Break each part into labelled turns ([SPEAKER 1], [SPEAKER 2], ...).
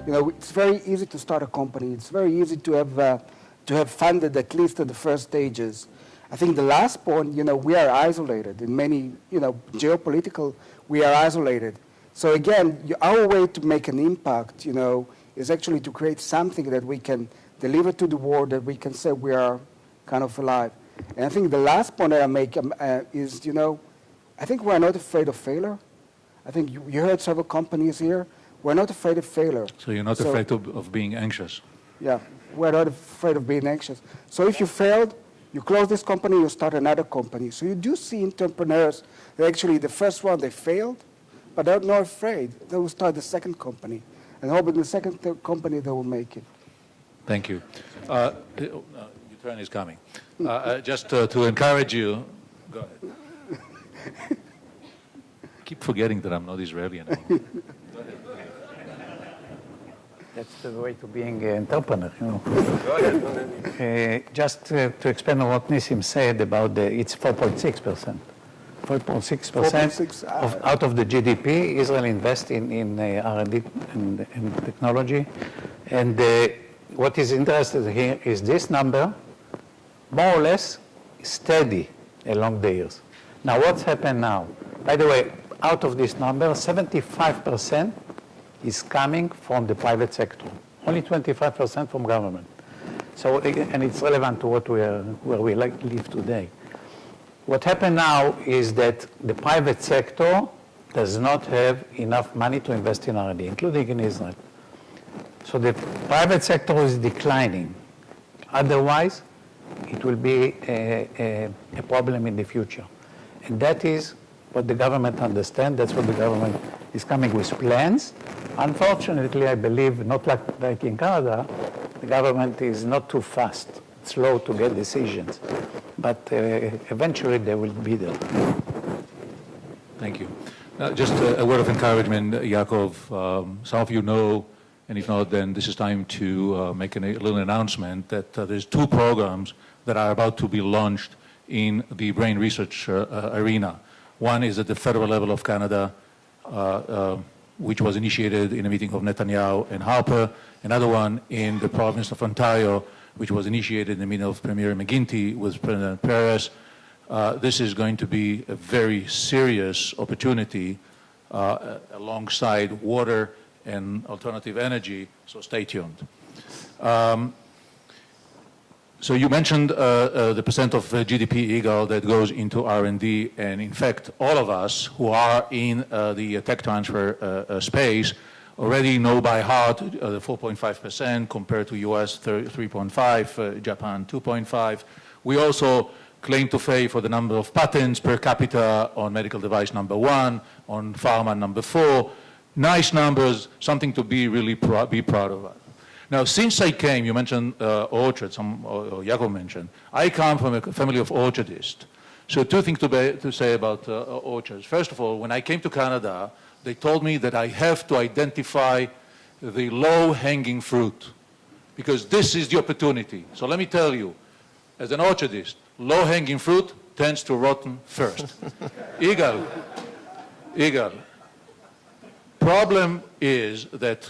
[SPEAKER 1] it's very easy to start a company. It's very easy to have funded at least at the first stages. I think the last point, we are isolated in many, geopolitical, we are isolated. So again, our way to make an impact, is actually to create something that we can deliver to the world, that we can say we are kind of alive. And I think the last point that I make is, I think we're not afraid of failure. I think you heard several companies here. We're not afraid of failure.
[SPEAKER 2] So you're not afraid of being anxious?
[SPEAKER 1] Yeah, we're not afraid of being anxious. So if you failed, you close this company, you start another company. So you do see entrepreneurs that actually the first one, they failed, but they're not afraid. They will start the second company. And hope in the second company they will make it.
[SPEAKER 2] Thank you. Your turn is coming. Just to encourage you, go ahead. I keep forgetting that I'm not Israeli anymore.
[SPEAKER 3] That's the way to being an entrepreneur, Just to expand on what Nissim said about it's 4.6%. 4.6% out of the GDP, Israel invests in R&D and technology. And what is interesting here is this number, more or less, steady along the years. Now, what's happened now? By the way, out of this number, 75% is coming from the private sector. Only 25% from government. So, and it's relevant to where we live today. What happened now is that the private sector does not have enough money to invest in R&D, including in Israel. So the private sector is declining. Otherwise, it will be a problem in the future. And that is what the government understands. That's what the government is coming with plans. Unfortunately, I believe, not like in Canada, the government is not too fast, slow to get decisions. But eventually they will be there.
[SPEAKER 2] Thank you. Just a word of encouragement, Yaacov. Some of you know, and if not, then this is time to make a little announcement that there's 2 programs that are about to be launched in the brain research arena. One is at the federal level of Canada, which was initiated in a meeting of Netanyahu and Harper. Another one in the province of Ontario, which was initiated in the meeting of Premier McGuinty with President MaRS. This is going to be a very serious opportunity alongside water and alternative energy, so stay tuned. So you mentioned the percent of GDP, Yigal, that goes into R&D, and in fact, all of us who are in the tech transfer space already know by heart the 4.5% compared to US 3.5, Japan 2.5. We also claim to fame for the number of patents per capita on medical device number 1, on pharma number 4. Nice numbers, something to be really be proud of. Now, since I came, you mentioned orchards, or Yaacov mentioned, I come from a family of orchardists. So 2 things to say about orchards. First of all, when I came to Canada, they told me that I have to identify the low-hanging fruit, because this is the opportunity. So let me tell you, as an orchardist, low-hanging fruit tends to rotten first. Yigal, problem is that,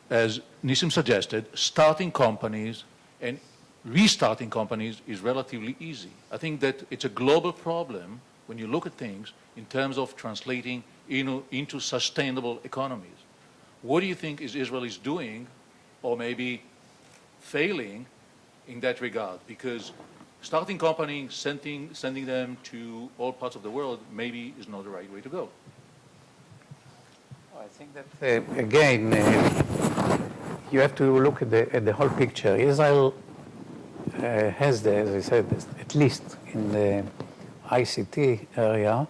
[SPEAKER 2] as Nissim suggested, starting companies and restarting companies is relatively easy. I think that it's a global problem when you look at things in terms of translating into sustainable economies. What do you think Israel is doing, or maybe failing, in that regard? Because starting companies, sending them to all parts of the world, maybe is not the right way to go.
[SPEAKER 3] I think that, again, you have to look at the whole picture. Israel has, as I said, at least in the ICT area,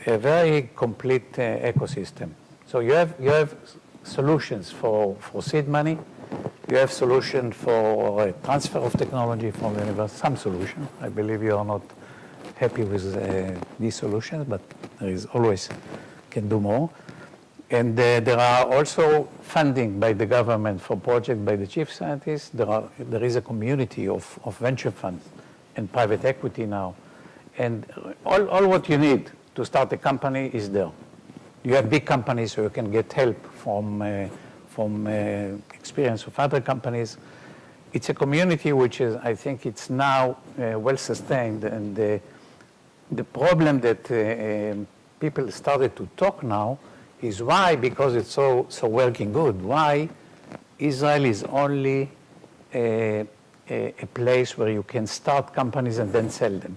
[SPEAKER 3] a very complete ecosystem. So you have solutions for seed money. You have solution for transfer of technology from the university. Some solution. I believe you are not happy with these solutions, but there is always can do more. And there are also funding by the government for projects by the chief scientists. There is a community of venture funds and private equity now. And all what you need to start a company is there. You have big companies, so you can get help from from experience of other companies. It's a community which is, I think it's now well sustained, and the problem that people started to talk now is why, because it's so working good, why Israel is only a place where you can start companies and then sell them,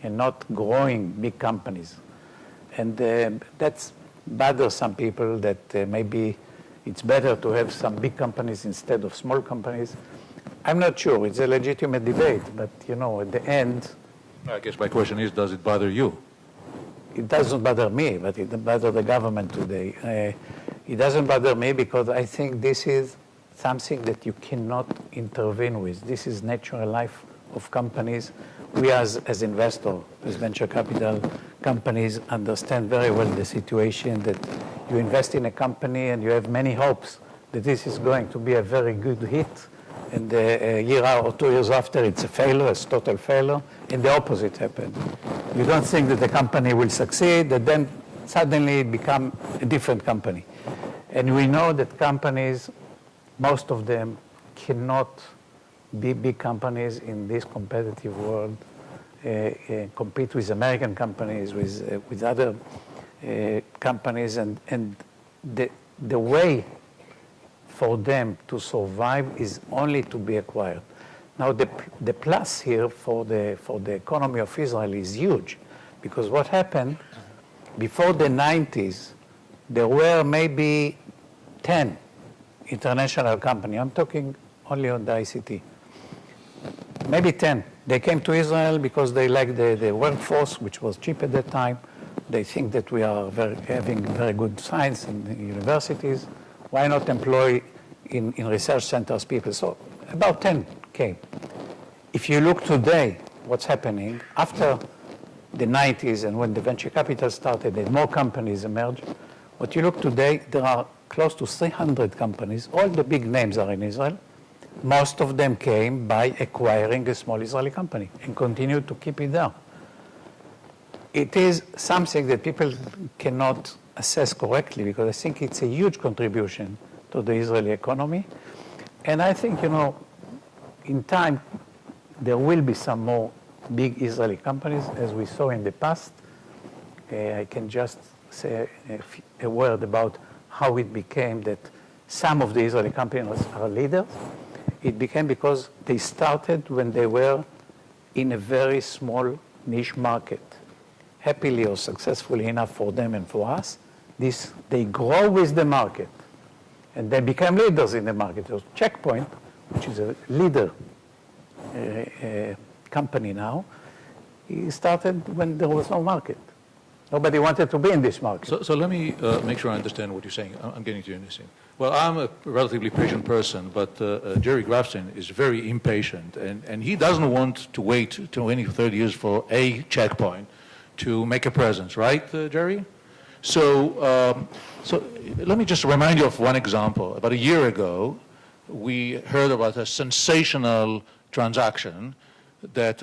[SPEAKER 3] and not growing big companies. And that bothers some people, that maybe it's better to have some big companies instead of small companies. I'm not sure. It's a legitimate debate, but at the end,
[SPEAKER 2] I guess my question is, does it bother you?
[SPEAKER 3] It doesn't bother me, but it bothers the government today. It doesn't bother me because I think this is something that you cannot intervene with. This is natural life of companies. We as investors, as venture capital companies, understand very well the situation that you invest in a company and you have many hopes that this is going to be a very good hit, and a year or 2 years after it's a failure, it's total failure, and the opposite happened. You don't think that the company will succeed, and then suddenly it becomes a different company. And we know that companies, most of them cannot be big companies in this competitive world, compete with American companies, with other companies, and the way for them to survive is only to be acquired. Now the plus here for the economy of Israel is huge, because what happened before the 90s, there were maybe 10 international companies. I'm talking only on the ICT. Maybe 10. They came to Israel because they liked the workforce, which was cheap at that time. They think that we are having very good science in the universities. Why not employ in research centers people? So about 10 came. If you look today, what's happening, after the 90s and when the venture capital started and more companies emerged, what you look today, there are close to 300 companies. All the big names are in Israel. Most of them came by acquiring a small Israeli company and continue to keep it there. It is something that people cannot assess correctly, because I think it's a huge contribution to the Israeli economy. And I think, in time, there will be some more big Israeli companies, as we saw in the past. I can just say a word about how it became that some of the Israeli companies are leaders. It became because they started when they were in a very small niche market, happily or successfully enough for them and for us. They grow with the market, and they become leaders in the market. So Checkpoint, which is a leader company now, he started when there was no market. Nobody wanted to be in this market.
[SPEAKER 2] So let me make sure I understand what you're saying. I'm getting to you, Nissim. Well, I'm a relatively patient person, but Jerry Grafstein is very impatient, and he doesn't want to wait 20, 30 years for a checkpoint to make a presence, right, Jerry? So let me just remind you of one example. About a year ago, we heard about a sensational transaction that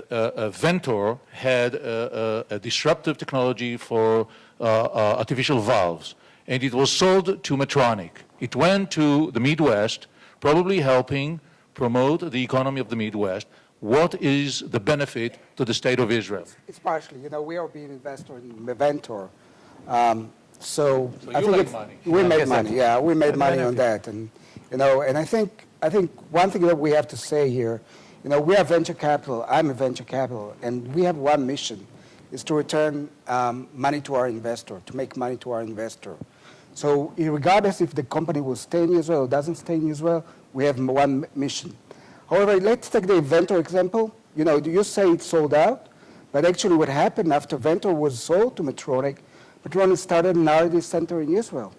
[SPEAKER 2] Ventor had a disruptive technology for artificial valves, and it was sold to Medtronic. It went to the Midwest, probably helping promote the economy of the Midwest. What is the benefit to the state of Israel?
[SPEAKER 1] It's partially, we are being investor in Ventor. So
[SPEAKER 2] I think make money.
[SPEAKER 1] We made money. Yeah, we made money on that, and and I think one thing that we have to say here, we are venture capital. I'm a venture capital, and we have one mission, is to return money to our investor, to make money to our investor. So regardless if the company will stay in Israel or doesn't stay in Israel, we have one mission. However, let's take the Ventor example. You say it's sold out, but actually what happened after Ventor was sold to Medtronic, Medtronic started an R&D center in Israel.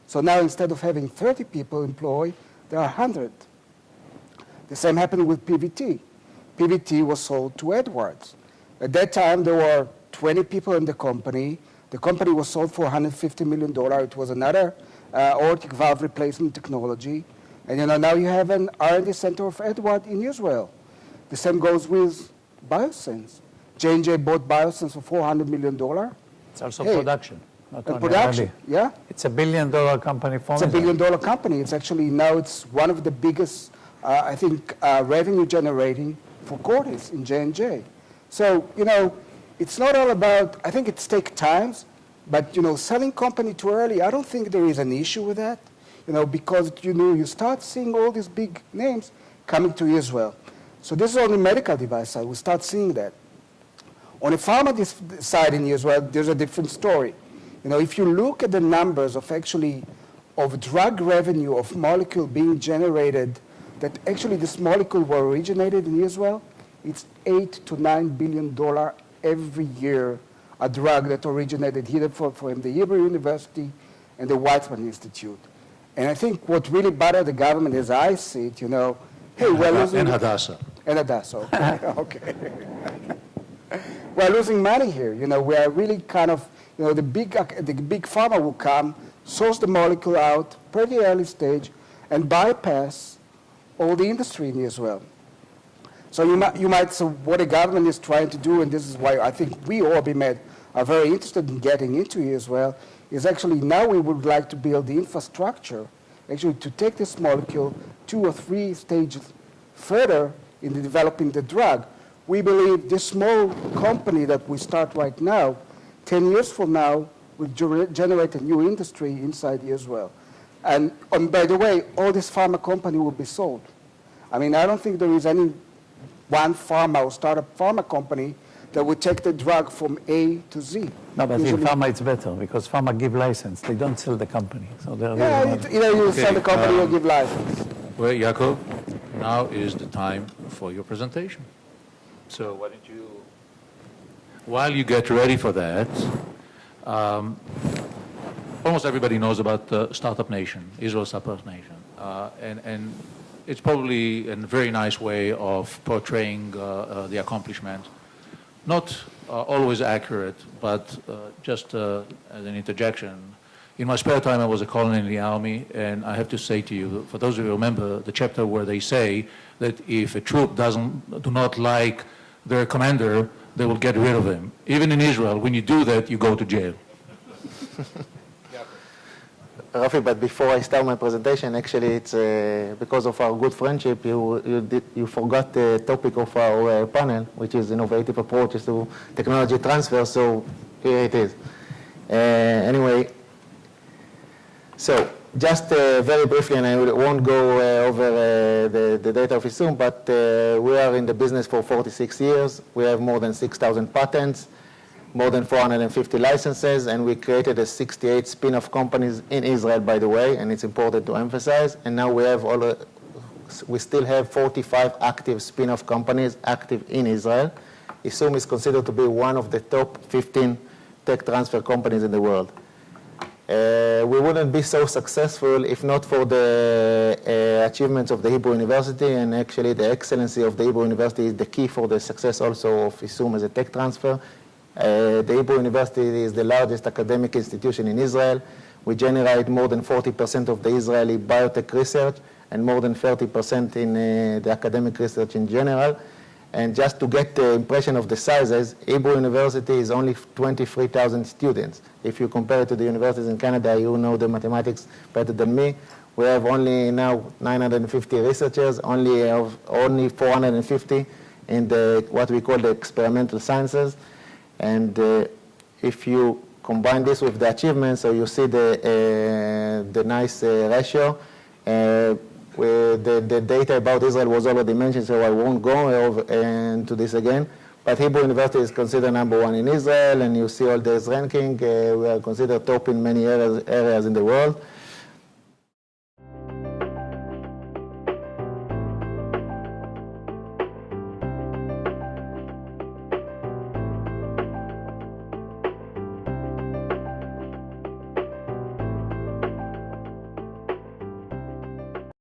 [SPEAKER 1] So now instead of having 30 people employed, there are 100. The same happened with PVT. PVT was sold to Edwards. At that time, there were 20 people in the company. The company was sold for $150 million. It was another aortic valve replacement technology. And now you have an R&D center of Edwards in Israel. The same goes with Biosense. J&J bought Biosense for $400 million.
[SPEAKER 3] It's also production. not
[SPEAKER 1] and
[SPEAKER 3] only
[SPEAKER 1] production.
[SPEAKER 3] R&D.
[SPEAKER 1] Yeah,
[SPEAKER 3] It's $1 billion company for
[SPEAKER 1] it's a
[SPEAKER 3] Israel.
[SPEAKER 1] $1 billion company. It's actually now it's one of the biggest, I think, revenue generating for Cordis in J&J. So it's not all about. I think it's take times, but selling company too early. I don't think there is an issue with that. Because you start seeing all these big names coming to Israel. So this is on the medical device side. We start seeing that. On the pharma side in Israel, there's a different story. If you look at the numbers of drug revenue of molecule being generated, that actually this molecule were originated in Israel, it's $8 to $9 billion every year, a drug that originated here from the Hebrew University and the Weizmann Institute. And I think what really bothered the government, as I see it, hey, we're losing...
[SPEAKER 2] And Hadassah.
[SPEAKER 1] And Hadassah, okay. We're losing money here. We are really kind of, the big pharma will come, source the molecule out pretty early stage, and bypass all the industry in Israel. So you might say what the government is trying to do, and this is why I think we, Orbimed, are very interested in getting into Israel, is actually now we would like to build the infrastructure, actually to take this molecule 2 or 3 stages further in developing the drug. We believe this small company that we start right now, 10 years from now, will generate a new industry inside Israel. And by the way, all this pharma company will be sold. I mean, I don't think there is any one pharma or startup pharma company that would take the drug from A to Z.
[SPEAKER 3] No, but in pharma it's better because pharma give license. They don't sell the company. So
[SPEAKER 1] either you sell the company or give license.
[SPEAKER 2] Well, Yaacov, now is the time for your presentation. So why don't you, while you get ready for that, almost everybody knows about Startup Nation, Israel Startup Nation. And it's probably a very nice way of portraying the accomplishment. Not always accurate, but just as an interjection. In my spare time, I was a colonel in the army, and I have to say to you, for those of you who remember the chapter where they say that if a troop do not like their commander, they will get rid of him. Even in Israel, when you do that, you go to jail.
[SPEAKER 4] Rafi, but before I start my presentation, actually it's because of our good friendship, you forgot the topic of our panel, which is innovative approaches to technology transfer, so here it is. Anyway, so just very briefly, and I won't go over the data of Yissum, but we are in the business for 46 years. We have more than 6,000 patents, more than 450 licenses, and we created 68 spin-off companies in Israel, by the way, and it's important to emphasize. And now we still have 45 active spin-off companies active in Israel. Yissum is considered to be one of the top 15 tech transfer companies in the world. We wouldn't be so successful if not for the achievements of the Hebrew University, and actually the excellency of the Hebrew University is the key for the success also of Yissum as a tech transfer. The Hebrew University is the largest academic institution in Israel. We generate more than 40% of the Israeli biotech research and more than 30% in the academic research in general. And just to get the impression of the sizes, Hebrew University is only 23,000 students. If you compare it to the universities in Canada, you know the mathematics better than me. We have only now 950 researchers, only 450 in what we call the experimental sciences. And if you combine this with the achievements, so you see the nice ratio. The data about Israel was already mentioned, so I won't go over into this again. But Hebrew University is considered #1 in Israel, and you see all this ranking. We are considered top in many areas in the world.